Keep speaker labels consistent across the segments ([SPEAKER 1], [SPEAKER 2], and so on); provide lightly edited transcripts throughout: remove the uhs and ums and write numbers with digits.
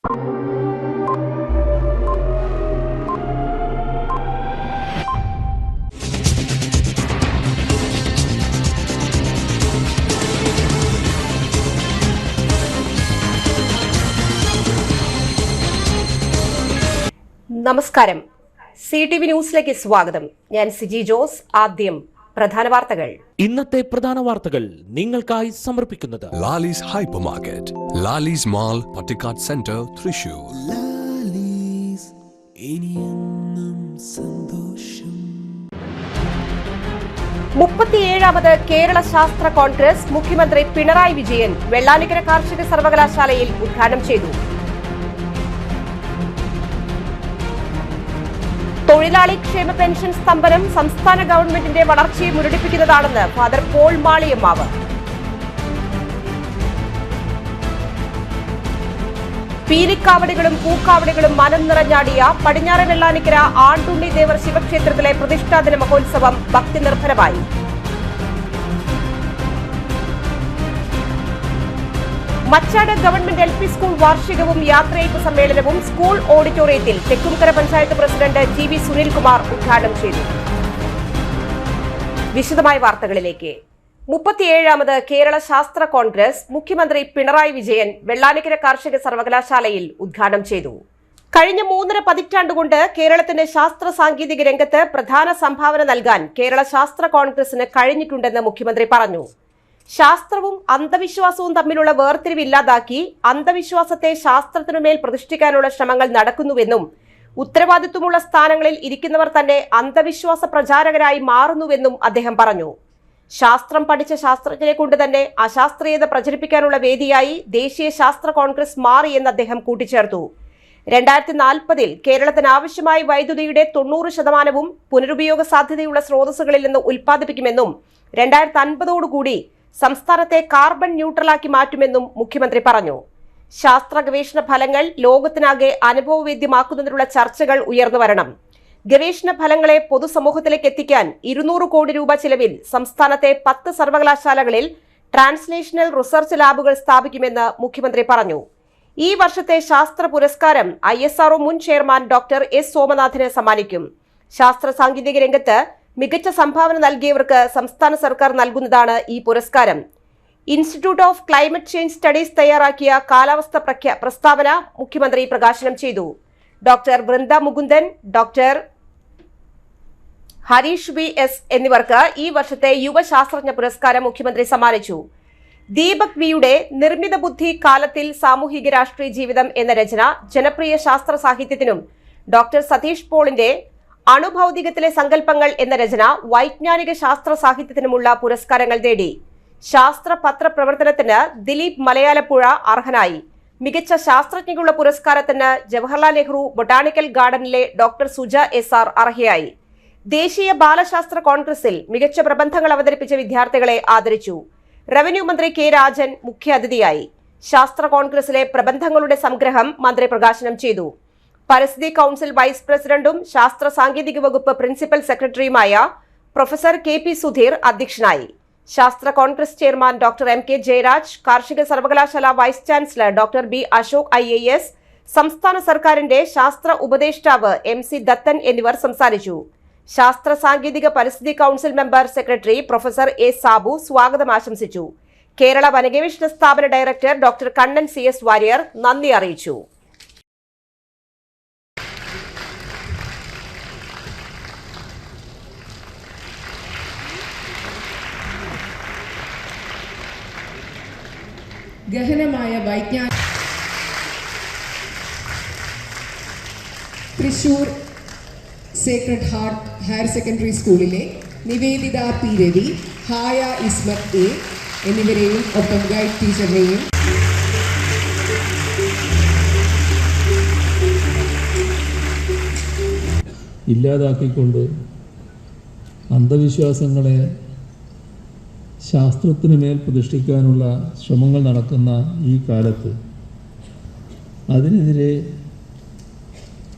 [SPEAKER 1] നമസ്കാരം. CTV ന്യൂസിലേക്ക് സ്വാഗതം. ഞാൻ സിജി ജോസ്. ആദ്യം പ്രധാന വാർത്തകൾ.
[SPEAKER 2] ഇന്നത്തെ പ്രധാന വാർത്തകൾ നിങ്ങൾക്കായി സമർപ്പിക്കുന്നത്
[SPEAKER 3] Lali's hyper market, Lali's mall, Pattikkad center, Thrissur.
[SPEAKER 1] 37ാമത് കേരള ശാസ്ത്ര കോൺഗ്രസ് മുഖ്യമന്ത്രി പിണറായി വിജയൻ വെള്ളാനിക്കര കാർഷിക സർവകലാശാലയിൽ ഉദ്ഘാടനം ചെയ്തു. തൊഴിലാളി ക്ഷേമ പെൻഷൻ സ്തംഭനം സംസ്ഥാന ഗവൺമെന്റിന്റെ വളർച്ചയെ മുരടിപ്പിക്കുന്നതാണെന്ന് ഫാദർ പോൾ മാളിയമ്മാവ്. പീലിക്കാവടികളും പൂക്കാവടികളും മനം നിറഞ്ഞാടിയ പടിഞ്ഞാറൻ വെള്ളാനിക്കര ആണ്ടുണ്ണി ദേവർ ശിവക്ഷേത്രത്തിലെ പ്രതിഷ്ഠാദിന മഹോത്സവം ഭക്തി നിർഭരമായി. മച്ചാട് ഗവൺമെന്റ് LP സ്കൂൾ വാർഷികവും യാത്രയയപ്പ് സമ്മേളനവും സ്കൂൾ ഓഡിറ്റോറിയത്തിൽ തെക്കുംകര പഞ്ചായത്ത് പ്രസിഡന്റ് GV സുനിൽകുമാർ ഉദ്ഘാടനം ചെയ്തു. വിശദമായ വാർത്തകളിലേക്ക്. 37ാമത് കേരള ശാസ്ത്ര കോൺഗ്രസ് മുഖ്യമന്ത്രി പിണറായി വിജയൻ വെള്ളാനിക്കര കാർഷിക സർവകലാശാലയിൽ ഉദ്ഘാടനം ചെയ്തു. കഴിഞ്ഞ 3.5 പതിറ്റാണ്ടുകൊണ്ട് കേരളത്തിന്റെ ശാസ്ത്ര സാങ്കേതിക രംഗത്ത് പ്രധാന സംഭാവന നൽകാൻ കേരള ശാസ്ത്ര കോൺഗ്രസിന് കഴിഞ്ഞിട്ടുണ്ടെന്ന് മുഖ്യമന്ത്രി പറഞ്ഞു. ശാസ്ത്രവും അന്ധവിശ്വാസവും തമ്മിലുള്ള വേർതിരിവില്ലാതാക്കി അന്ധവിശ്വാസത്തെ ശാസ്ത്രത്തിനുമേൽ പ്രതിഷ്ഠിക്കാനുള്ള ശ്രമങ്ങൾ നടക്കുന്നുവെന്നും ഉത്തരവാദിത്വമുള്ള സ്ഥാനങ്ങളിൽ ഇരിക്കുന്നവർ തന്നെ അന്ധവിശ്വാസ പ്രചാരകരായി മാറുന്നുവെന്നും അദ്ദേഹം പറഞ്ഞു. ശാസ്ത്രം പഠിച്ച ശാസ്ത്രജ്ഞരെ കൊണ്ട് തന്നെ അശാസ്ത്രീയത പ്രചരിപ്പിക്കാനുള്ള വേദിയായി ദേശീയ ശാസ്ത്ര കോൺഗ്രസ് മാറിയെന്ന് അദ്ദേഹം കൂട്ടിച്ചേർത്തു. 2040-ൽ കേരളത്തിന് ആവശ്യമായ വൈദ്യുതിയുടെ 90% പുനരുപയോഗ സാധ്യതയുള്ള സ്രോതസ്സുകളിൽ നിന്ന് ഉൽപ്പാദിപ്പിക്കുമെന്നും 2050ഓടുകൂടി സംസ്ഥാനത്തെ കാർബൺ ന്യൂട്രലാക്കി മാറ്റുമെന്നും മുഖ്യമന്ത്രി പറഞ്ഞു. ശാസ്ത്ര ഗവേഷണ ഫലങ്ങൾ ലോകത്തിനാകെ അനുഭവവേദ്യമാക്കുന്നതിനുള്ള ചർച്ചകൾ ഉയർന്നു വരണം. ഗവേഷണ ഫലങ്ങളെ പൊതുസമൂഹത്തിലേക്ക് എത്തിക്കാൻ 200 കോടി രൂപ ചിലവിൽ സംസ്ഥാനത്തെ 10 സർവകലാശാലകളിൽ ട്രാൻസ്ലേഷണൽ റിസർച്ച് ലാബുകൾ സ്ഥാപിക്കുമെന്ന് മുഖ്യമന്ത്രി പറഞ്ഞു. ഈ വർഷത്തെ ശാസ്ത്ര പുരസ്കാരം ISRO മുൻ ചെയർമാൻ ഡോക്ടർ S സോമനാഥിന് സമ്മാനിക്കും. ശാസ്ത്ര സാങ്കേതിക രംഗത്ത് മികച്ച സംഭാവന നൽകിയവർക്ക് സംസ്ഥാന സർക്കാർ നൽകുന്നതാണ് ഈ പുരസ്കാരം. Institute of climate change studies തയ്യാറാക്കിയ കാലാവസ്ഥ പ്രസ്താവന മുഖ്യമന്ത്രി പ്രകാശനം ചെയ്തു. Doctor Vrinda Mukundan, doctor Harish VS എന്നിവർക്ക് ഈ വർഷത്തെ യുവശാസ്ത്രജ്ഞ പുരസ്കാരം മുഖ്യമന്ത്രി സമ്മാനിച്ചു. ദീപക് വിയുടെ നിർമ്മിത ബുദ്ധി കാലത്തിൽ സാമൂഹിക രാഷ്ട്രീയ ജീവിതം എന്ന രചന ജനപ്രിയ ശാസ്ത്ര സാഹിത്യത്തിനും ഡോക്ടർ സതീഷ് പോളിന്റെ അണുഭൗതികത്തിലെ സങ്കല്പങ്ങൾ എന്ന രചന വൈജ്ഞാനിക ശാസ്ത്ര സാഹിത്യത്തിനുമുള്ള പുരസ്കാരങ്ങൾ നേടി. ശാസ്ത്ര പത്ര പ്രവർത്തനത്തിന് ദിലീപ് മലയാലപ്പുഴ അർഹനായി. മികച്ച ശാസ്ത്രജ്ഞയ്ക്കുള്ള പുരസ്കാരത്തിന് ജവഹർലാൽ നെഹ്റു ബൊട്ടാണിക്കൽ ഗാർഡനിലെ ഡോക്ടർ സുജ SR അർഹയായി. ദേശീയ ബാലശാസ്ത്ര കോൺഗ്രസിൽ മികച്ച പ്രബന്ധങ്ങൾ അവതരിപ്പിച്ച വിദ്യാർത്ഥികളെ ആദരിച്ചു. റവന്യൂ മന്ത്രി K രാജൻ മുഖ്യാതിഥിയായി. ശാസ്ത്ര കോൺഗ്രസിലെ പ്രബന്ധങ്ങളുടെ സംഗ്രഹം മന്ത്രി പ്രകാശനം ചെയ്തു. പരിസ്ഥിതി കൌൺസിൽ വൈസ് പ്രസിഡന്റും ശാസ്ത്ര സാങ്കേതിക വകുപ്പ് പ്രിൻസിപ്പൽ സെക്രട്ടറിയുമായ പ്രൊഫസർ KP സുധീർ അധ്യക്ഷനായി. ശാസ്ത്ര congress chairman doctor MK Jayaraj, കാർഷിക സർവകലാശാല vice chancellor doctor B Ashok IAS, സംസ്ഥാന സർക്കാരിന്റെ ശാസ്ത്ര ഉപദേഷ്ടാവ് MC ദത്തൻ എന്നിവർ സംസാരിച്ചു. ശാസ്ത്ര സാങ്കേതിക പരിസ്ഥിതി council member secretary professor A Sabu സ്വാഗതം ആശംസിച്ചു. കേരള വനഗവേഷണ സ്ഥാപന director doctor Kannan CS Warrier നന്ദി അറിയിച്ചു.
[SPEAKER 4] ഗഹനമായ വൈജ്ഞാനിക Thrissur Sacred heart higher secondary സ്കൂളിലെ നിവേദിത P രവി, ഹായ ഇസ്മത്ത് A എന്നിവരെയും ഒപ്പം ഗൈഡ് ടീച്ചറിനെയും
[SPEAKER 5] ഇല്ലാതാക്കിക്കൊണ്ട് അന്ധവിശ്വാസങ്ങളെ ശാസ്ത്രത്തിന് മേൽ പ്രതിഷ്ഠിക്കാനുള്ള ശ്രമങ്ങൾ നടക്കുന്ന ഈ കാലത്ത് അതിനെതിരെ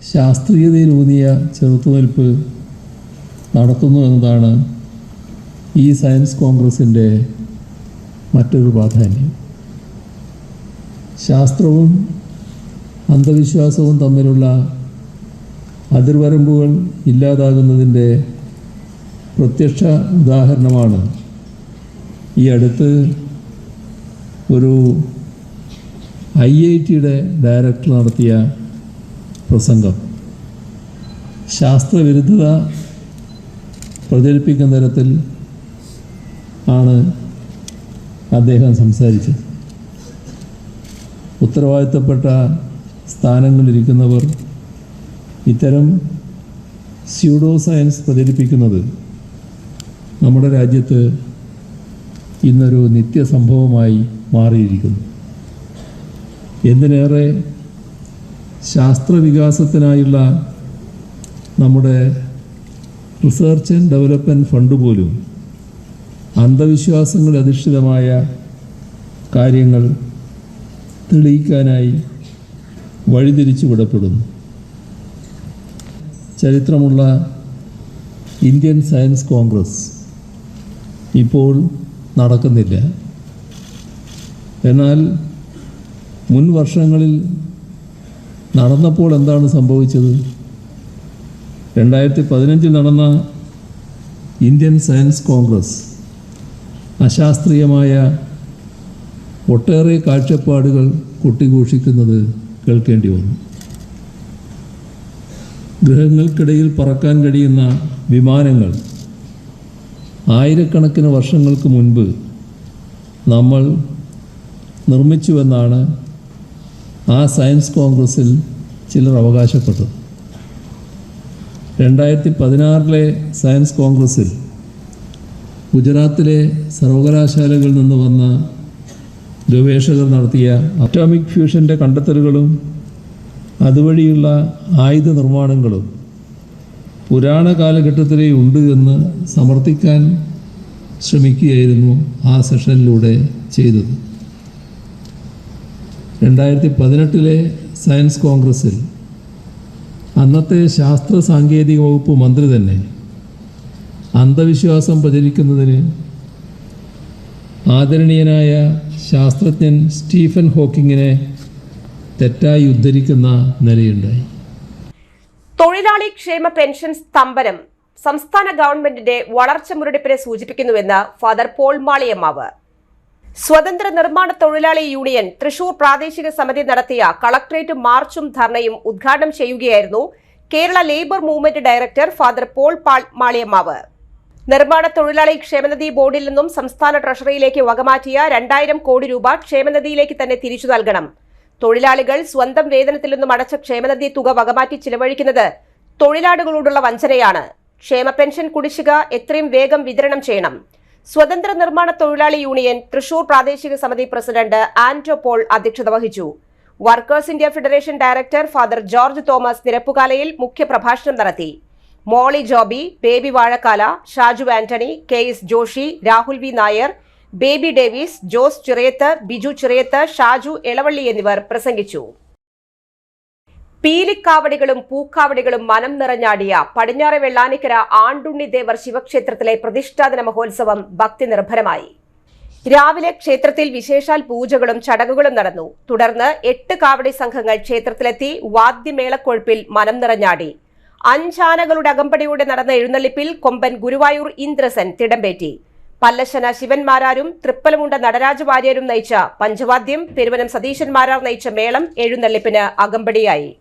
[SPEAKER 5] ശാസ്ത്രീയതയിലൂന്നിയ ചെറുത്തുനിൽപ്പ് നടത്തുന്നു എന്നതാണ് ഈ സയൻസ് കോൺഗ്രസിൻ്റെ മറ്റൊരു പ്രാധാന്യം. ശാസ്ത്രവും അന്ധവിശ്വാസവും തമ്മിലുള്ള അതിർവരമ്പുകൾ ഇല്ലാതാകുന്നതിൻ്റെ പ്രത്യക്ഷ ഉദാഹരണമാണ് ഈ അടുത്ത് ഒരു IITയുടെ ഡയറക്ടർ നടത്തിയ പ്രസംഗം. ശാസ്ത്രവിരുദ്ധത പ്രചരിപ്പിക്കുന്ന തരത്തിൽ ആണ് അദ്ദേഹം സംസാരിച്ചത്. ഉത്തരവാദിത്തപ്പെട്ട സ്ഥാനങ്ങളിലിരിക്കുന്നവർ ഇത്തരം സ്യൂഡോ സയൻസ് പ്രചരിപ്പിക്കുന്നത് നമ്മുടെ രാജ്യത്ത് ഇന്നൊരു നിത്യസംഭവമായി മാറിയിരിക്കുന്നു. എന്തിനേറെ ശാസ്ത്രവികാസത്തിനായുള്ള നമ്മുടെ റിസർച്ച് ആൻഡ് ഡെവലപ്മെൻറ്റ് ഫണ്ട് പോലും അന്ധവിശ്വാസങ്ങളിൽ അധിഷ്ഠിതമായ കാര്യങ്ങൾ തെളിയിക്കാനായി വഴിതിരിച്ചു വിടപ്പെടുന്നു. ചരിത്രമുള്ള ഇന്ത്യൻ സയൻസ് കോൺഗ്രസ് ഇപ്പോൾ നടക്കുന്നില്ല. എന്നാൽ മുൻ വർഷങ്ങളിൽ നടന്നപ്പോൾ എന്താണ് സംഭവിച്ചത്? 2015 നടന്ന ഇന്ത്യൻ സയൻസ് കോൺഗ്രസ് അശാസ്ത്രീയമായ ഒട്ടേറെ കാഴ്ചപ്പാടുകൾ കൊട്ടിഘോഷിക്കുന്നത് കേൾക്കേണ്ടി വന്നു. ഗ്രഹങ്ങൾക്കിടയിൽ പറക്കാൻ കഴിയുന്ന വിമാനങ്ങൾ ആയിരക്കണക്കിന് വർഷങ്ങൾക്ക് മുൻപ് നമ്മൾ നിർമ്മിച്ചുവെന്നാണ് ആ സയൻസ് കോൺഗ്രസ്സിൽ ചിലർ അവകാശപ്പെട്ടത്. 2016 സയൻസ് കോൺഗ്രസ്സിൽ ഗുജറാത്തിലെ സർവകലാശാലകളിൽ നിന്ന് വന്ന ഗവേഷകർ നടത്തിയ അറ്റോമിക് ഫ്യൂഷൻ്റെ കണ്ടെത്തലുകളും അതുവഴിയുള്ള ആയുധ നിർമ്മാണങ്ങളും പുരാണ കാലഘട്ടത്തിലേ ഉണ്ട് എന്ന് സമർത്ഥിക്കാൻ ശ്രമിക്കുകയായിരുന്നു ആ സെഷനിലൂടെ ചെയ്തത്. 2018 സയൻസ് കോൺഗ്രസ്സിൽ അന്നത്തെ ശാസ്ത്ര സാങ്കേതിക വകുപ്പ് മന്ത്രി തന്നെ അന്ധവിശ്വാസം പ്രചരിക്കുന്നതിന് ആദരണീയനായ ശാസ്ത്രജ്ഞൻ സ്റ്റീഫൻ ഹോക്കിങ്ങിനെ തെറ്റായി ഉദ്ധരിക്കുന്ന നിലയുണ്ടായി.
[SPEAKER 1] തൊഴിലാളി ക്ഷേമ പെൻഷൻ സ്തംഭനം സംസ്ഥാന ഗവൺമെന്റിന്റെ വളർച്ച മുരടിപ്പിനെ സൂചിപ്പിക്കുന്നുവെന്ന് ഫാദർ പോൾ മാളിയമ്മാവ്. സ്വതന്ത്ര നിർമ്മാണ തൊഴിലാളി യൂണിയൻ തൃശൂർ പ്രാദേശിക സമിതി നടത്തിയ കളക്ടറേറ്റ് മാർച്ചും ധർണയും ഉദ്ഘാടനം ചെയ്യുകയായിരുന്നു Kerala labour movement director father Paul Maliyammavu. നിർമ്മാണ തൊഴിലാളി ക്ഷേമനിധി ബോർഡിൽ നിന്നും സംസ്ഥാന ട്രഷറിയിലേക്ക് വകമാറ്റിയ 2000 കോടി രൂപ ക്ഷേമനിധിയിലേക്ക് തന്നെ തിരിച്ചു നൽകണം. തൊഴിലാളികൾ സ്വന്തം വേതനത്തിൽ നിന്നും അടച്ച ക്ഷേമനിധി തുക വകമാറ്റി ചിലവഴിക്കുന്നത് തൊഴിലാളികളോടുള്ള വഞ്ചനയാണ്. ക്ഷേമ പെൻഷൻ കുടിശ്ശിക എത്രയും വേഗം വിതരണം ചെയ്യണം. സ്വതന്ത്ര നിർമ്മാണ തൊഴിലാളി യൂണിയൻ തൃശൂർ പ്രാദേശിക സമിതി പ്രസിഡന്റ് ആന്റോ പോൾ അധ്യക്ഷത വഹിച്ചു. Workers India federation director father George Thomas Nirappukalayil മുഖ്യപ്രഭാഷണം നടത്തി. Molly Joby, Baby Vazhakkala, Shaju Antony, KS Joshi, Rahul V Nair, Baby Davis, Jose Chirayath, Biju Chirayath, Shaju Elavally എന്നിവർ പ്രസംഗിച്ചു. പീലിക്കാവടികളും പൂക്കാവടികളും മനം നിറഞ്ഞാടിയ പടിഞ്ഞാറെ വെള്ളാനിക്കര ആണ്ടുണ്ണി ദേവർ ശിവക്ഷേത്രത്തിലെ പ്രതിഷ്ഠാദിന മഹോത്സവം ഭക്തി നിർഭരമായി. രാവിലെ ക്ഷേത്രത്തിൽ വിശേഷാൽ പൂജകളും ചടങ്ങുകളും നടന്നു. തുടർന്ന് 8 കാവടി സംഘങ്ങൾ ക്ഷേത്രത്തിലെത്തി വാദ്യമേളക്കൊഴുപ്പിൽ മനം നിറഞ്ഞാടി. 5 ആനകളുടെ അകമ്പടിയോടെ നടന്ന എഴുന്നള്ളിപ്പിൽ കൊമ്പൻ ഗുരുവായൂർ ഇന്ദ്രസൻ തിടമ്പേറ്റി. പല്ലശന ശിവന്മാരാരും തൃപ്പലമുണ്ട നടരാജ വാര്യരും നയിച്ച പഞ്ചവാദ്യം, പെരുവനം സതീശന്മാരാർ നയിച്ച മേളം എഴുന്നള്ളിപ്പിന് അകമ്പടിയായി.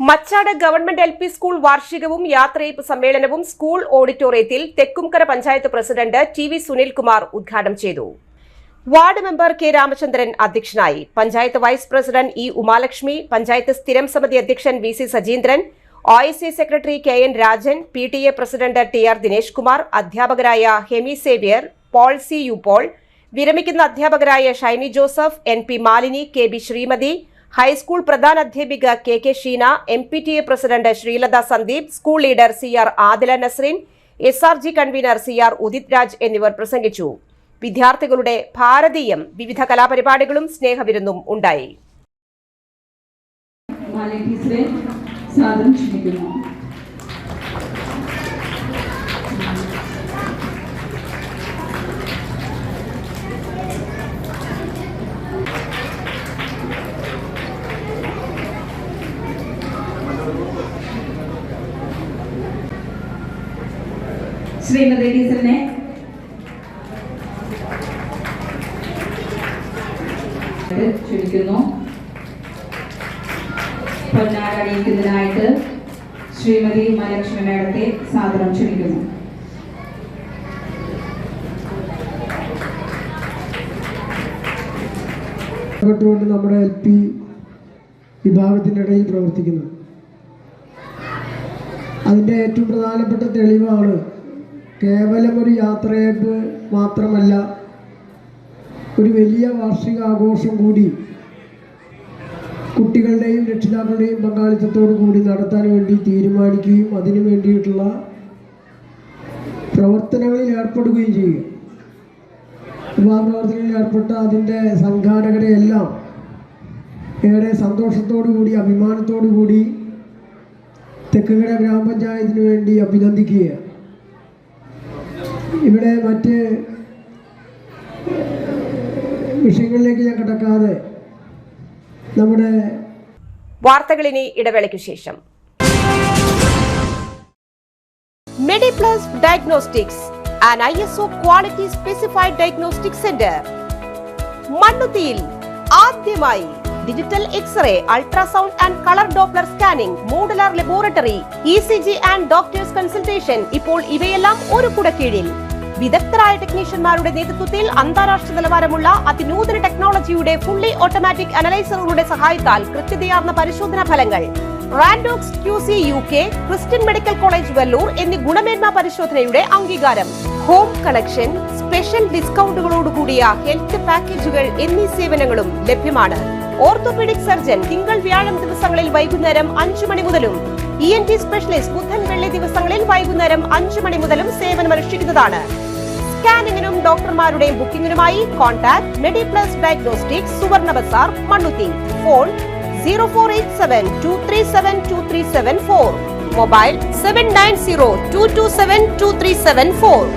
[SPEAKER 1] മച്ചാട് ഗവൺമെന്റ് LP സ്കൂൾ വാർഷികവും യാത്രയയപ്പ് സമ്മേളനവും സ്കൂൾ ഓഡിറ്റോറിയത്തിൽ തെക്കുംകര പഞ്ചായത്ത് പ്രസിഡന്റ് TV സുനിൽകുമാർ ഉദ്ഘാടനം ചെയ്തു. വാർഡ് മെമ്പർ K രാമചന്ദ്രൻ അധ്യക്ഷനായി. Panchayat vice president E Umalakshmi, panchayat സ്ഥിരം സമിതി അധ്യക്ഷൻ VC Sajeendran, OIC secretary KN Rajan, PTA president TR Dinesh Kumar, അധ്യാപകരായ Hemi Xavier, Paul C U Paul, വിരമിക്കുന്ന അധ്യാപകരായ Shiny Joseph, NP Malini, KB Sreemathi, high school പ്രധാന അധ്യാപിക KK Sheena, MPTA president Sreelatha Sandeep, school leader CR Adila Nasreen, SRG convener CR Udit Raj എന്നിവർ പ്രസംഗിച്ചു. വിദ്യാർത്ഥികളുടെ ഭാരതീയം വിവിധ കലാപരിപാടികളും സ്നേഹവിരുന്നും ഉണ്ടായി.
[SPEAKER 6] ശ്രീമതി ടീച്ചറിനെ ക്ഷണിക്കുന്നു. പൊന്നാട അണിയിക്കുന്നതിനായിട്ട് ശ്രീമതി മലക്ഷ്മി മേഡത്തെ സാദരം ക്ഷണിക്കുന്നു.
[SPEAKER 7] നമ്മുടെ LP വിഭാഗത്തിനിടയിൽ പ്രവർത്തിക്കുന്നു. അതിൻ്റെ ഏറ്റവും പ്രധാനപ്പെട്ട തെളിവാണ് കേവലം ഒരു യാത്രയയപ്പ് മാത്രമല്ല, ഒരു വലിയ വാർഷികാഘോഷം കൂടി കുട്ടികളുടെയും രക്ഷിതാക്കളുടെയും പങ്കാളിത്തത്തോടു കൂടി നടത്താൻ വേണ്ടി തീരുമാനിക്കുകയും അതിനു വേണ്ടിയിട്ടുള്ള പ്രവർത്തനങ്ങളിൽ ഏർപ്പെടുകയും ചെയ്യുക. ആ പ്രവർത്തനങ്ങളിൽ ഏർപ്പെട്ട അതിൻ്റെ സംഘാടകരെയെല്ലാം ഏറെ സന്തോഷത്തോടു കൂടി അഭിമാനത്തോടു കൂടി തെക്കുകര ഗ്രാമപഞ്ചായത്തിന് വേണ്ടി അഭിനന്ദിക്കുകയാണ്. ഇവിടെ മറ്റ് വിഷയങ്ങളിലേക്ക് ഞാൻ കടക്കാതെ നമ്മുടെ
[SPEAKER 1] വാർത്തകളിനി ഇടവേളയ്ക്കു ശേഷം. Mediplus diagnostics, an ISO quality specified diagnostic center. മണ്ണുത്തിയിൽ ആദ്യമായി digital x-ray, ultrasound and colour Doppler scanning, modular laboratory, ECG and doctors consultation. ഇപ്പോൾ ഇവയെല്ലാം ഒരു കുടക്കീഴിൽ. വിദഗ്ധരായ ടെക്നീഷ്യന്മാരുടെ നേതൃത്വത്തിൽ അന്താരാഷ്ട്ര നിലവാരമുള്ള അതിനൂതന ടെക്നോളജിയുടെ ഫുള്ളി ഓട്ടോമാറ്റിക് അനലൈസറുകളുടെ സഹായത്താൽ കൃത്യതയാർന്ന പരിശോധനാ ഫലങ്ങൾ. റാൻഡോക്സ് QC UK, Christian medical college Vellore എന്നീ ഗുണമേന്മ പരിശോധനയുടെ അംഗീകാരം. ഹോം കണക്ഷൻ, സ്പെഷ്യൽ ഡിസ്കൗണ്ടുകളോടുകൂടിയ ഹെൽത്ത് പാക്കേജുകൾ എന്നീ സേവനങ്ങളും ലഭ്യമാണ്. ഓർത്തോപീഡിക് സർജൻ തിങ്കൾ വ്യാഴം ദിവസങ്ങളിൽ വൈകുന്നേരം 5 മണി മുതലും ENT സ്പെഷ്യലിസ്റ്റ് ബുധൻ വെള്ളി ദിവസങ്ങളിൽ വൈകുന്നേരം 5 മണി മുതലും സേവനമനുഷ്ഠിക്കുന്നതാണ്. സ്കാനിങ്ങിനും ഡോക്ടർമാരുടെയും ബുക്കിംഗിനുമായി കോൺടാക്ട് മെഡിപ്ലസ് ഡയഗ്നോസ്റ്റിക്സ്, സുവർണ ബസാർ, മണ്ണുത്തി. Phone 0487237237 mobile 7902272374.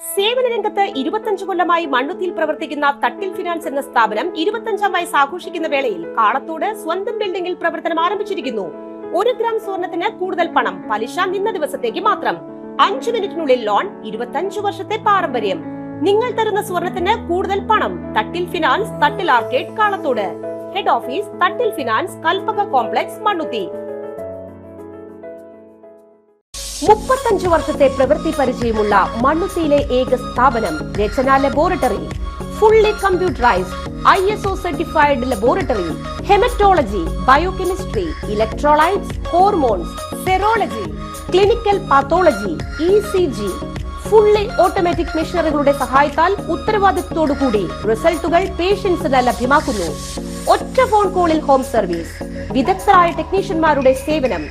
[SPEAKER 1] സേവന രംഗത്ത് 25 കൊല്ലമായി മണ്ണുത്തിയിൽ പ്രവർത്തിക്കുന്ന തട്ടിൽ ഫിനാൻസ് എന്ന സ്ഥാപനം 25ാം വയസ്സ് ആഘോഷിക്കുന്ന വേളയിൽ കാളത്തോട് സ്വന്തം ബിൽഡിംഗിൽ പ്രവർത്തനം ആരംഭിച്ചിരിക്കുന്നു. 1 ഗ്രാം സ്വർണത്തിന് കൂടുതൽ പണം, പലിശ നിന്ന ദിവസത്തേക്ക് മാത്രം. 5 മിനിറ്റിനുള്ളിൽ ലോൺ, 25 വർഷത്തെ പാരമ്പര്യം. നിങ്ങൾ തരുന്ന സ്വർണത്തിന് കൂടുതൽ പണം. Thattil finance, Thattil arcade, Kalathode. Head office Thattil finance, Kalpaka complex, Mannuthy. 35 വർഷത്തെ പ്രവൃത്തി പരിചയമുള്ള മണ്ണുത്തിയിലെ ഏക സ്ഥാപനം Rachana laboratory. Fully computerized ISO certified laboratory. Haematology, biochemistry, electrolytes, hormones, serology, clinical pathology, ECG. Fully automatic മെഷീനറികളുടെ സഹായത്താൽ ഉത്തരവാദിത്വത്തോടുകൂടി റിസൾട്ടുകൾ പേഷ്യൻസിന് ലഭ്യമാക്കുന്നു. ഒറ്റ ഫോൺ കോളിൽ ഹോം സർവീസ്. വിദഗ്ധരായ ടെക്നീഷ്യന്മാരുടെ സേവനം.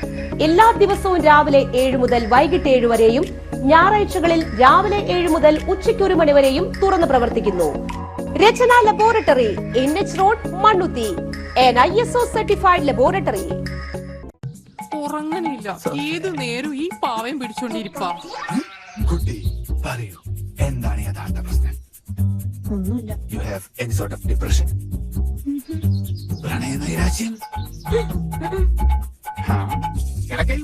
[SPEAKER 1] എല്ലാ ദിവസവും രാവിലെ 7 മുതൽ വൈകിട്ട് 7 വരെയും ഞായറാഴ്ചകളിൽ രാവിലെ 7 മുതൽ ഉച്ചയ്ക്ക് 1 മണി വരെയും തുറന്നു പ്രവർത്തിക്കുന്നു. Rachana laboratory, NH road, Mannuthy. an ISO certified laboratory.
[SPEAKER 8] ഉറങ്ങണില്ല, ഏത് നേരം ഈ പാവയും പിടിച്ചോണ്ടിരിപ്പാ.
[SPEAKER 9] കുട്ടി പറയൂ, എന്താണ് യഥാർത്ഥ പ്രശ്നം?
[SPEAKER 8] ഒന്നുമില്ല.
[SPEAKER 9] You have any sort of depression? പ്രണയ നൈരാശ്യം? കിടക്കയിൽ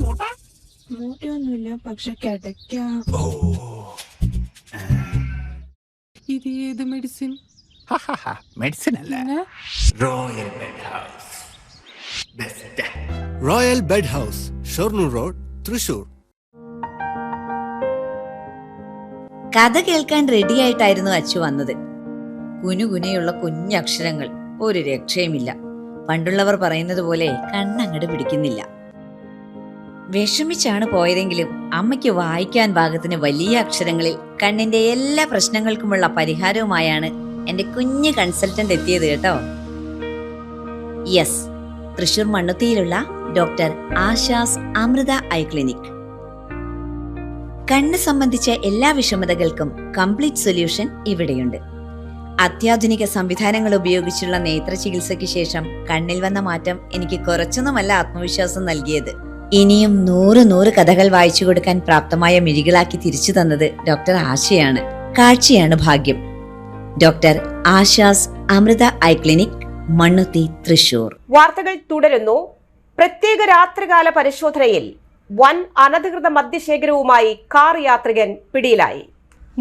[SPEAKER 8] മൂട്ടയൊന്നുമില്ല, പക്ഷെ കിടക്കാം. ഇത് ഏത് മെഡിസിൻ?
[SPEAKER 9] മെഡിസിൻ അല്ല, royal bed house. Best royal bed house, Shoranur road, Thrissur.
[SPEAKER 10] കഥ കേൾക്കാൻ റെഡിയായിട്ടായിരുന്നു അച്ചു വന്നത്. കുനുകുനയുള്ള കുഞ്ഞക്ഷരങ്ങൾ, ഒരു രക്ഷയുമില്ല. പണ്ടുള്ളവർ പറയുന്നത് പോലെ കണ്ണങ്ങട് പിടിക്കുന്നില്ല. വിഷമിച്ചാണ് പോയതെങ്കിലും അമ്മയ്ക്ക് വായിക്കാൻ പാകത്തിന് വലിയ അക്ഷരങ്ങളിൽ കണ്ണിന്റെ എല്ലാ പ്രശ്നങ്ങൾക്കുമുള്ള പരിഹാരവുമായാണ് എന്റെ കുഞ്ഞ് കൺസൾട്ടന്റ് എത്തിയത് കേട്ടോ. യെസ്, തൃശൂർ മണ്ണുത്തിയിലുള്ള doctor Asha's Amrita eye clinic. കണ്ണ് സംബന്ധിച്ച എല്ലാ വിഷമതകൾക്കും കംപ്ലീറ്റ് സൊല്യൂഷൻ ഇവിടെയുണ്ട്. അത്യാധുനിക സംവിധാനങ്ങൾ ഉപയോഗിച്ചുള്ള നേത്ര ചികിത്സയ്ക്ക് ശേഷം കണ്ണിൽ വന്ന മാറ്റം എനിക്ക് കുറച്ചൊന്നുമല്ല ആത്മവിശ്വാസം നൽകിയത്. ഇനിയും 100 കഥകൾ വായിച്ചു കൊടുക്കാൻ പ്രാപ്തമായ മിഴികളാക്കി തിരിച്ചു തന്നത് ഡോക്ടർ ആശയാണ്. കാഴ്ചയാണ് ഭാഗ്യം. Doctor Asha's Amrita eye clinic, Mannuthy, Thrissur.
[SPEAKER 1] വാർത്തകൾ തുടരുന്നു. പ്രത്യേക രാത്രികാല പരിശോധനയിൽ വൻ അനധികൃത മദ്യശേഖരവുമായി കാർ യാത്രികൻ പിടിയിലായി.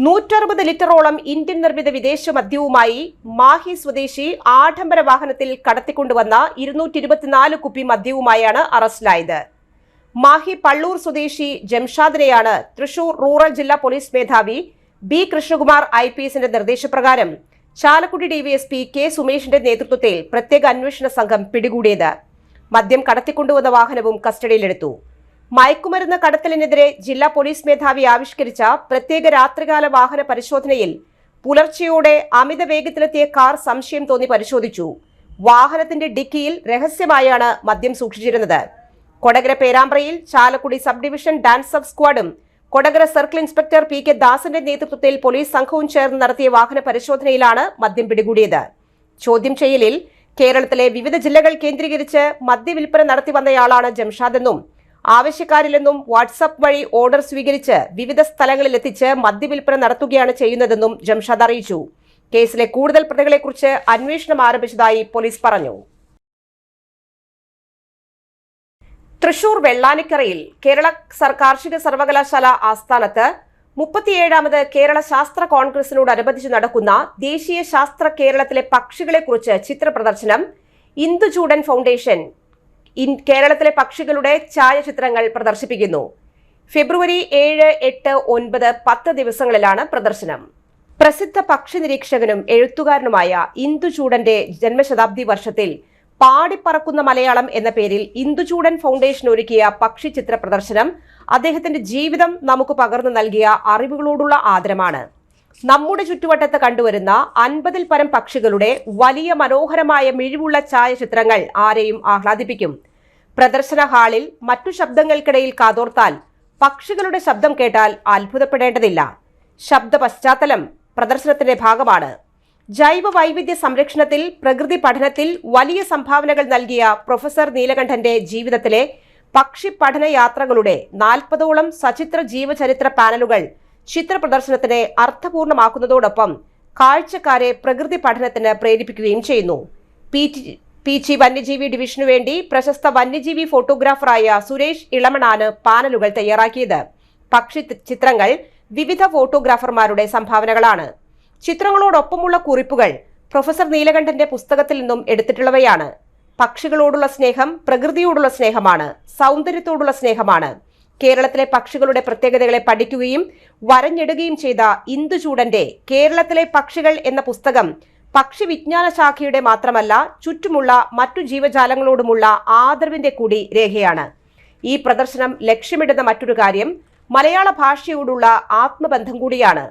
[SPEAKER 1] 160 ലിറ്ററോളം ഇന്ത്യൻ നിർമ്മിത വിദേശ മദ്യവുമായി മാഹി സ്വദേശി ആഡംബര വാഹനത്തിൽ കടത്തിക്കൊണ്ടുവന്ന 224 കുപ്പി മദ്യവുമായാണ് അറസ്റ്റിലായത്. മാഹി പള്ളൂർ സ്വദേശി ജംഷാദിനെയാണ് തൃശൂർ റൂറൽ ജില്ലാ പോലീസ് മേധാവി ബി കൃഷ്ണകുമാർ IPSന്റെ നിർദ്ദേശപ്രകാരം ചാലക്കുടി ഡിവൈഎസ്പി കെ സുമേഷിന്റെ നേതൃത്വത്തിൽ പ്രത്യേക അന്വേഷണ സംഘം പിടികൂടിയത്. മദ്യം കടത്തിക്കൊണ്ടുവന്ന വാഹനവും കസ്റ്റഡിയിലെടുത്തു. മയക്കുമരുന്ന് കടത്തലിനെതിരെ ജില്ലാ പോലീസ് മേധാവി ആവിഷ്കരിച്ച പ്രത്യേക രാത്രികാല വാഹന പരിശോധനയിൽ പുലർച്ചെയോടെ അമിത വേഗത്തിലെത്തിയ കാർ സംശയം തോന്നി പരിശോധിച്ചു. വാഹനത്തിന്റെ ഡിക്കിയിൽ രഹസ്യമായാണ് മദ്യം സൂക്ഷിച്ചിരുന്നത്. കൊടകര പേരാമ്പ്രയിൽ Chalakudy sub division DANSAF സ്ക്വാഡും കൊടകര സർക്കിൾ ഇൻസ്പെക്ടർ PK ദാസന്റെ നേതൃത്വത്തിൽ പോലീസ് സംഘവും ചേർന്ന് നടത്തിയ വാഹന പരിശോധനയിലാണ് മദ്യം പിടികൂടിയത്. ചോദ്യം ചെയ്യലിൽ കേരളത്തിലെ വിവിധ ജില്ലകൾ കേന്ദ്രീകരിച്ച് മദ്യവിൽപ്പന നടത്തി വന്നയാളാണ് ജംഷാദെന്നും ആവശ്യക്കാരിലെന്നും വാട്സ്ആപ്പ് വഴി ഓർഡർ സ്വീകരിച്ച് വിവിധ സ്ഥലങ്ങളിൽ എത്തിച്ച് മദ്യവിൽപ്പന നടത്തുകയാണ് ചെയ്യുന്നതെന്നും ജംഷാദ് അറിയിച്ചു. കേസിലെ കൂടുതൽ പ്രതികളെക്കുറിച്ച് അന്വേഷണം ആരംഭിച്ചതായി പോലീസ് പറഞ്ഞു. തൃശൂർ വെള്ളാനിക്കരയിൽ കേരള കാർഷിക സർവകലാശാല ആസ്ഥാനത്ത് 37ാമത് കേരള ശാസ്ത്ര കോൺഗ്രസിനോടനുബന്ധിച്ച് നടക്കുന്ന ദേശീയ ശാസ്ത്ര കേരളത്തിലെ പക്ഷികളെക്കുറിച്ച് ചിത്ര പ്രദർശനം ഇന്ദുചൂഡൻ ഫൗണ്ടേഷൻ കേരളത്തിലെ പക്ഷികളുടെ ഛായാചിത്രങ്ങൾ പ്രദർശിപ്പിക്കുന്നു. ഫെബ്രുവരി 7, 8, 9, 10 ദിവസങ്ങളിലാണ് പ്രദർശനം. പ്രസിദ്ധ പക്ഷി നിരീക്ഷകനും എഴുത്തുകാരനുമായ ഇന്ദുചൂഡന്റെ ജന്മശതാബ്ദി വർഷത്തിൽ പാടിപ്പറക്കുന്ന മലയാളം എന്ന പേരിൽ ഇന്ദുചൂഡൻ ഫൗണ്ടേഷൻ ഒരുക്കിയ പക്ഷി ചിത്ര പ്രദർശനം അദ്ദേഹത്തിന്റെ ജീവിതം നമുക്ക് പകർന്നു നൽകിയ അറിവുകളോടുള്ള ആദരമാണ്. നമ്മുടെ ചുറ്റുവട്ടത്ത് കണ്ടുവരുന്ന 50ൽ പരം പക്ഷികളുടെ വലിയ മനോഹരമായ മിഴിവുള്ള ഛായാചിത്രങ്ങൾ ആരെയും ആഹ്ലാദിപ്പിക്കും. പ്രദർശന ഹാളിൽ മറ്റു ശബ്ദങ്ങൾക്കിടയിൽ കാതോർത്താൽ പക്ഷികളുടെ ശബ്ദം കേട്ടാൽ അത്ഭുതപ്പെടേണ്ടതില്ല. ശബ്ദ പശ്ചാത്തലം പ്രദർശനത്തിന്റെ ഭാഗമാണ്. ജൈവ വൈവിധ്യ സംരക്ഷണത്തിൽ പ്രകൃതി പഠനത്തിൽ വലിയ സംഭാവനകൾ നൽകിയ പ്രൊഫസർ നീലകണ്ഠന്റെ ജീവിതത്തിലെ പക്ഷി പഠന യാത്രകളുടെ 40ഓളം സചിത്ര ജീവചരിത്ര പാനലുകൾ ചിത്ര പ്രദർശനത്തിനെ അർത്ഥപൂർണമാക്കുന്നതോടൊപ്പം കാഴ്ചക്കാരെ പ്രകൃതി പഠനത്തിന് പ്രേരിപ്പിക്കുകയും ചെയ്യുന്നു. PG വന്യജീവി ഡിവിഷനു വേണ്ടി പ്രശസ്ത വന്യജീവി ഫോട്ടോഗ്രാഫറായ സുരേഷ് ഇളമണാണ് പാനലുകൾ തയ്യാറാക്കിയത്. പക്ഷി ചിത്രങ്ങൾ വിവിധ ഫോട്ടോഗ്രാഫർമാരുടെ സംഭാവനകളാണ്. ചിത്രങ്ങളോടൊപ്പമുള്ള കുറിപ്പുകൾ പ്രൊഫസർ നീലകണ്ഠന്റെ പുസ്തകത്തിൽ നിന്നും എടുത്തിട്ടുള്ളവയാണ്. പക്ഷികളോടുള്ള സ്നേഹം പ്രകൃതിയോടുള്ള സ്നേഹമാണ്, സൗന്ദര്യത്തോടുള്ള സ്നേഹമാണ്. കേരളത്തിലെ പക്ഷികളുടെ പ്രത്യേകതകളെ പഠിക്കുകയും വരഞ്ഞിടുകയും ചെയ്ത ഇന്ദുചൂഡന്റെ കേരളത്തിലെ പക്ഷികൾ എന്ന പുസ്തകം പക്ഷി വിജ്ഞാന ശാഖയുടെ മാത്രമല്ല ചുറ്റുമുള്ള മറ്റു ജീവജാലങ്ങളോടുമുള്ള ആദരവിന്റെ കൂടി രേഖയാണ്. ഈ പ്രദർശനം ലക്ഷ്യമിടുന്ന മറ്റൊരു കാര്യം മലയാള ഭാഷയോടുള്ള ആത്മബന്ധം കൂടിയാണ്.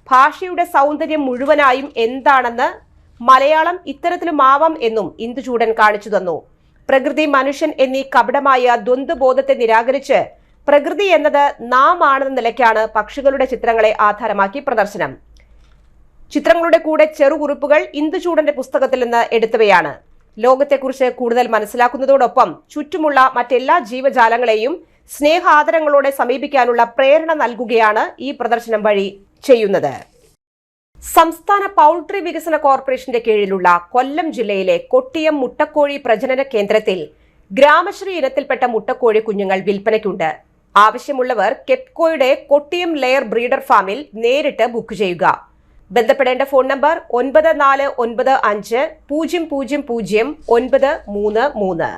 [SPEAKER 1] ഭാഷയുടെ സൗന്ദര്യം മുഴുവനായും എന്താണെന്ന് മലയാളം ഇത്തരത്തിലുമാവാം എന്നും ഇന്ദുചൂഡൻ കാണിച്ചു തന്നു. പ്രകൃതി മനുഷ്യൻ എന്നീ കപടമായ ദ്വന്ദ്ബോധത്തെ നിരാകരിച്ച് പ്രകൃതി എന്നത് നാം ആണെന്ന നിലയ്ക്കാണ് പക്ഷികളുടെ ചിത്രങ്ങളെ ആധാരമാക്കി പ്രദർശനം. ചിത്രങ്ങളുടെ കൂടെ ചെറുകുറിപ്പുകൾ ഇന്ദുചൂഡന്റെ പുസ്തകത്തിൽ നിന്ന് എടുത്തവയാണ്. ലോകത്തെക്കുറിച്ച് കൂടുതൽ മനസ്സിലാക്കുന്നതോടൊപ്പം ചുറ്റുമുള്ള മറ്റെല്ലാ ജീവജാലങ്ങളെയും സ്നേഹാദരങ്ങളോടെ സമീപിക്കാനുള്ള പ്രേരണ നൽകുകയാണ് ഈ പ്രദർശനം വഴി ചെയ്യുന്നത്. സംസ്ഥാന പൗൾട്രി വികസന കോർപ്പറേഷന്റെ കീഴിലുള്ള കൊല്ലം ജില്ലയിലെ കൊട്ടിയം മുട്ടക്കോഴി പ്രജനന കേന്ദ്രത്തിൽ ഗ്രാമശ്രീ ഇനത്തിൽപ്പെട്ട മുട്ടക്കോഴി കുഞ്ഞുങ്ങൾ വിൽപ്പനയ്ക്കുണ്ട്. ആവശ്യമുള്ളവർ കെപ്കോയുടെ കൊട്ടിയം ലെയർ ബ്രീഡർ ഫാമിൽ നേരിട്ട് ബുക്ക് ചെയ്യുക. ബന്ധപ്പെടേണ്ട ഫോൺ നമ്പർ 9495 000 933.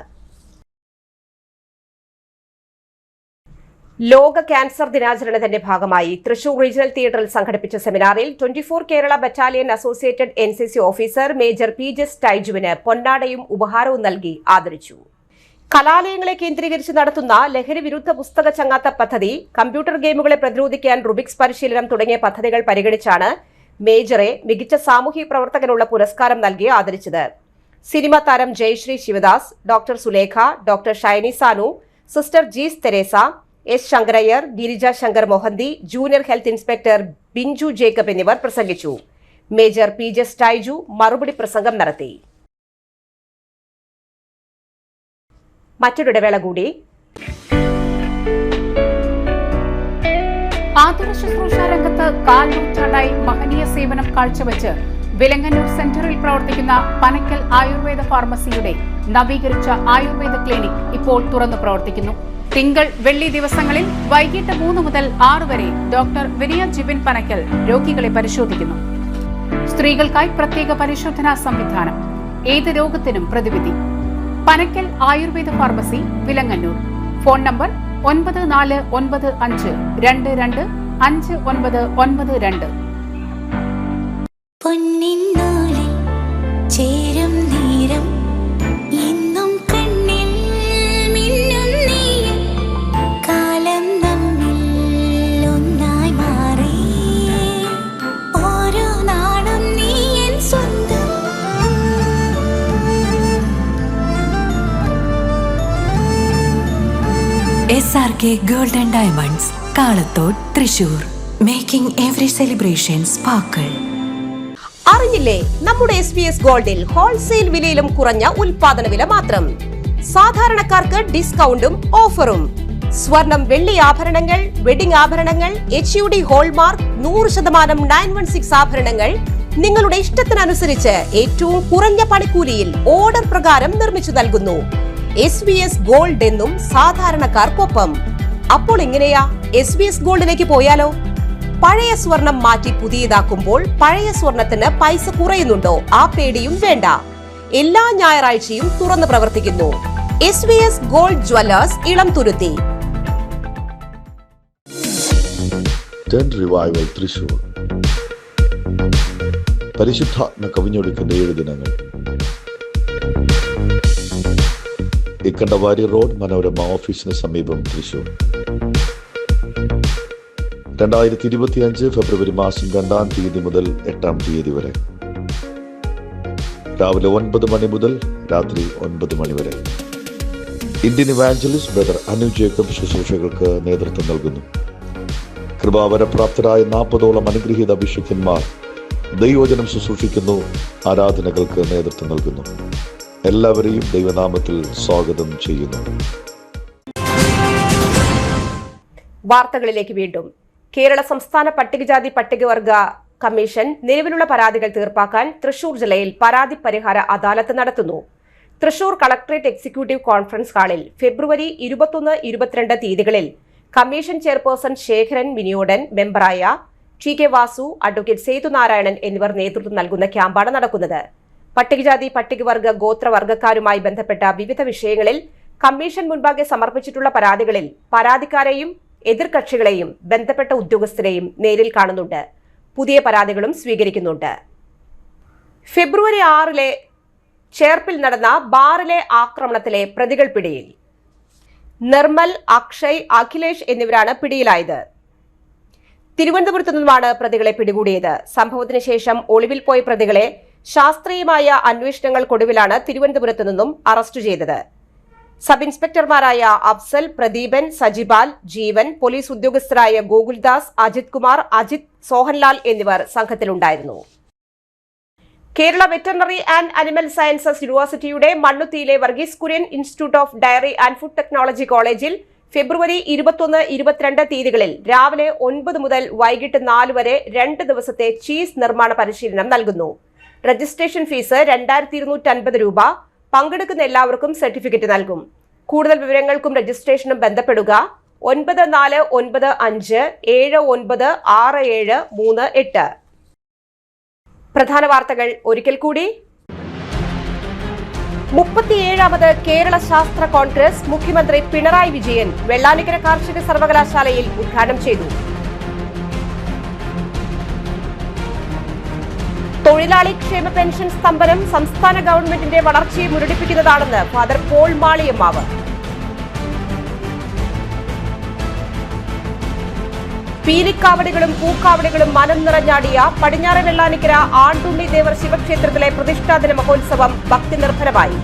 [SPEAKER 1] ലോക ക്യാൻസർ ദിനാചരണത്തിന്റെ ഭാഗമായി തൃശൂർ റീജിയണൽ തിയേറ്ററിൽ സംഘടിപ്പിച്ച സെമിനാറിൽ 24 Kerala battalion associated NCC officer major PJ ടൈജുവിന് പൊന്നാടയും ഉപഹാരവും നൽകി ആദരിച്ചു. കലാലയങ്ങളെ കേന്ദ്രീകരിച്ച് നടത്തുന്ന ലഹരി വിരുദ്ധ പുസ്തക ചങ്ങാത്ത പദ്ധതി, കമ്പ്യൂട്ടർ ഗെയിമുകളെ പ്രതിരോധിക്കാൻ റുബിക്സ് പരിശീലനം തുടങ്ങിയ പദ്ധതികൾ പരിഗണിച്ചാണ് മേജറെ മികച്ച സാമൂഹിക പ്രവർത്തകനുള്ള പുരസ്കാരം നൽകി ആദരിച്ചത്. സിനിമാ താരം Jayashree Sivadas, doctor Suleka, doctor Shiny Sanu, sister Jees Teresa, S. Sankarayyar, Girija Shankar Mohanty, junior health inspector Binchu Jacob എന്നിവർ പ്രസംഗിച്ചു. മേജർ PJ ടൈജു മറുപടി പ്രസംഗം നടത്തി. മറ്റൊരിടവേള കൂടി.
[SPEAKER 11] ആതുര ശുശ്രൂഷ രംഗത്ത് 4 നൂറ്റാണ്ടായി മഹനീയ സേവനം കാഴ്ചവെച്ച് വിലങ്ങന്നൂർ സെന്ററിൽ പ്രവർത്തിക്കുന്ന പനക്കൽ ആയുർവേദ ഫാർമസിയുടെ നവീകരിച്ച ആയുർവേദ ക്ലിനിക് ഇപ്പോൾ തുറന്നു പ്രവർത്തിക്കുന്നു. തിങ്കൾ, വെള്ളി ദിവസങ്ങളിൽ വൈകിട്ട് 3 മുതൽ 6 വരെ ഡോക്ടർ വിനയ ജിബിൻ പനക്കൽ രോഗികളെ പരിശോധിക്കുന്നു. സ്ത്രീകൾക്കായി പ്രത്യേക പരിശോധനാ സംവിധാനം, ഏത് രോഗത്തിനും പ്രതിവിധി. Panakkal Ayurveda pharmacy, Vilangannur. Phone number 9495225992.
[SPEAKER 12] SRK Gold and Diamonds, Kalathode, Thrissur. Making every celebration sparkle.
[SPEAKER 1] അറിഞ്ഞില്ലേ, നമ്മുടെ SBS ഗോൾഡിൽ ഹോൾസെയിൽ വിലയിലും കുറഞ്ഞ ഉൽപാദന വില മാത്രം. സാധാരണക്കാർക്ക് ഡിസ്കൗണ്ടും ഓഫറും. സ്വർണം, വെള്ളി ആഭരണങ്ങൾ, വെഡിംഗ് ആഭരണങ്ങൾ, HUD ഹോൾമാർക്ക് 100% 916 ആഭരണങ്ങൾ നിങ്ങളുടെ ഇഷ്ടത്തിനനുസരിച്ച് ഏറ്റവും കുറഞ്ഞ പണിക്കൂലിയിൽ ഓർഡർ പ്രകാരം നിർമ്മിച്ചു നൽകുന്നു. SBS ഗോൾഡ് എന്നും സാധാരണക്കാർക്കൊപ്പം. അപ്പോൾ എങ്ങനെയാ SBS ഗോൾഡിലേക്ക് പോയാലോ? പഴയ സ്വർണം മാറ്റി പുതിയതാക്കുമ്പോൾ പഴയ സ്വർണത്തിന് പൈസ കുറയുന്നുണ്ടോ? ആ പേടിയും വേണ്ട. എല്ലാ ഞായറാഴ്ചയും തുറന്നു പ്രവർത്തിക്കുന്നു. SBS gold Jewellers, Elamthuruthy.
[SPEAKER 13] Revival Thrissur. പരിശുദ്ധാത്മ കവിഞ്ഞൊടുക്കുന്ന 7 ദിനങ്ങൾ. ഇക്കണ്ടവാരി റോഡ്, മനോരമ ഓഫീസിന് സമീപം, തൃശൂർ. 2025 ഫെബ്രുവരി മാസം 2-ാം തീയതി മുതൽ 8-ാം തീയതി വരെ രാവിലെ 9 മണി മുതൽ രാത്രി 9 മണി വരെ Indian evangelist brother Anu Jacob ശുശ്രൂഷകൾക്ക് നേതൃത്വം നൽകുന്നു. കൃപാവരപ്രാപ്തരായ 40ഓളം അനുഗ്രഹീത അഭിഷിക്തന്മാർ ദൈവവചനം ശുശ്രൂഷിക്കുന്നു, ആരാധനകൾക്ക് നേതൃത്വം നൽകുന്നു. എല്ലാവരെയും ദൈവനാമത്തിൽ സ്വാഗതം ചെയ്യുന്നു.
[SPEAKER 1] വാർത്തകളിലേക്ക് വീണ്ടും. കേരള സംസ്ഥാന പട്ടികജാതി പട്ടികവർഗ കമ്മീഷൻ നിലവിലുള്ള പരാതികൾ തീർപ്പാക്കാൻ തൃശൂർ ജില്ലയിൽ പരാതി പരിഹാര അദാലത്ത് നടത്തുന്നു. തൃശൂർ കളക്ടറേറ്റ് എക്സിക്യൂട്ടീവ് കോൺഫറൻസ് ഹാളിൽ ഫെബ്രുവരി 21-22 തീയതികളിൽ കമ്മീഷൻ ചെയർപേഴ്സൺ ശേഖരൻ വിനിയോടൻ, മെമ്പറായ TK വാസു, അഡ്വക്കേറ്റ് സേതുനാരായണൻ എന്നിവർ നേതൃത്വം നൽകുന്ന ക്യാമ്പാണ് നടക്കുന്നത്. പട്ടികജാതി പട്ടികവർഗ ഗോത്രവർഗക്കാരുമായി ബന്ധപ്പെട്ട വിവിധ വിഷയങ്ങളിൽ കമ്മീഷൻ മുൻപാകെ സമർപ്പിച്ചിട്ടുള്ള പരാതികളിൽ പരാതിക്കാരെയും എതിർകക്ഷികളെയും ബന്ധപ്പെട്ട ഉദ്യോഗസ്ഥരെയും നേരിൽ കാണുന്നുണ്ട്. പുതിയ പരാതികളും സ്വീകരിക്കുന്നുണ്ട്. ഫെബ്രുവരി 6 ചേർപ്പിൽ നടന്ന ബാറിലെ ആക്രമണത്തിലെ പ്രതികൾ പിടിയിൽ. നിർമ്മൽ, അക്ഷയ്, അഖിലേഷ് എന്നിവരാണ് പിടിയിലായത്. തിരുവനന്തപുരത്തു നിന്നുമാണ് പ്രതികളെ പിടികൂടിയത്. സംഭവത്തിന് ശേഷം ഒളിവിൽ പോയ പ്രതികളെ ശാസ്ത്രീയമായ അന്വേഷണങ്ങൾക്കൊടുവിലാണ് തിരുവനന്തപുരത്തു നിന്നും അറസ്റ്റ് ചെയ്തത്. സബ് ഇൻസ്പെക്ടർമാരായ അഫ്സൽ, പ്രദീപൻ, സജിപാൽ, ജീവൻ, പോലീസ് ഉദ്യോഗസ്ഥരായ ഗോകുൽദാസ്, അജിത് കുമാർ, അജിത്, സോഹൻലാൽ എന്നിവർ സംഘത്തിലുണ്ടായിരുന്നു. Kerala veterinary and animal sciences യൂണിവേഴ്സിറ്റിയുടെ മണ്ണുത്തിയിലെ Varghese Kurien institute of dairy and food technology കോളേജിൽ ഫെബ്രുവരി 21-22 തീയതികളിൽ രാവിലെ 9 മുതൽ വൈകിട്ട് 4 വരെ 2 ദിവസത്തെ ചീസ് നിർമ്മാണ പരിശീലനം നൽകുന്നു. രജിസ്ട്രേഷൻ ഫീസ് 2250 രൂപ. പങ്കെടുക്കുന്ന എല്ലാവർക്കും സർട്ടിഫിക്കറ്റ് നൽകും. കൂടുതൽ വിവരങ്ങൾക്കും രജിസ്ട്രേഷനും ബന്ധപ്പെടുക 9495796738. പ്രധാന വാർത്തകൾ ഒരിക്കൽ കൂടി. 37ാമത് കേരള ശാസ്ത്ര കോൺഗ്രസ് മുഖ്യമന്ത്രി പിണറായി വിജയൻ വെള്ളാനിക്കര കാർഷിക സർവകലാശാലയിൽ ഉദ്ഘാടനം ചെയ്തു. തൊഴിലാളി ക്ഷേമ പെൻഷൻ സ്തംഭനം സംസ്ഥാന ഗവൺമെന്റിന്റെ വളർച്ചയെ മുരടിപ്പിക്കുന്നതാണെന്ന് ഫാദർ പോൾ മാളിയമ്മാവ്. പീലിക്കാവടികളും പൂക്കാവടികളും മനം നിറഞ്ഞാടിയ പടിഞ്ഞാറെ വെള്ളാനിക്കര ആണ്ടുണ്ണി ദേവർ ശിവക്ഷേത്രത്തിലെ പ്രതിഷ്ഠാദിന മഹോത്സവം ഭക്തി നിർഭരമായി.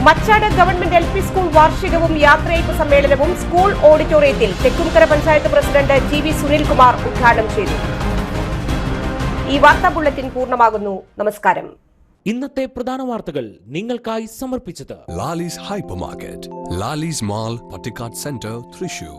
[SPEAKER 1] മച്ചാട് ഗവൺമെന്റ് LP സ്കൂൾ വാർഷികവും യാത്രയയപ്പ് സമ്മേളനവും സ്കൂൾ ഓഡിറ്റോറിയത്തിൽ തെക്കുംകര പഞ്ചായത്ത് പ്രസിഡന്റ് GV സുനിൽകുമാർ ഉദ്ഘാടനം ചെയ്തു. ഈ വാർത്താ ബുള്ളറ്റിൻ പൂർണ്ണമാകുന്നു. നമസ്കാരം.
[SPEAKER 2] ഇന്നത്തെ പ്രധാന വാർത്തകൾ നിങ്ങൾക്കായി സമർപ്പിച്ചത്
[SPEAKER 3] Lali's Hypermarket, Lali's Mall, Patikat Center, Thrissur.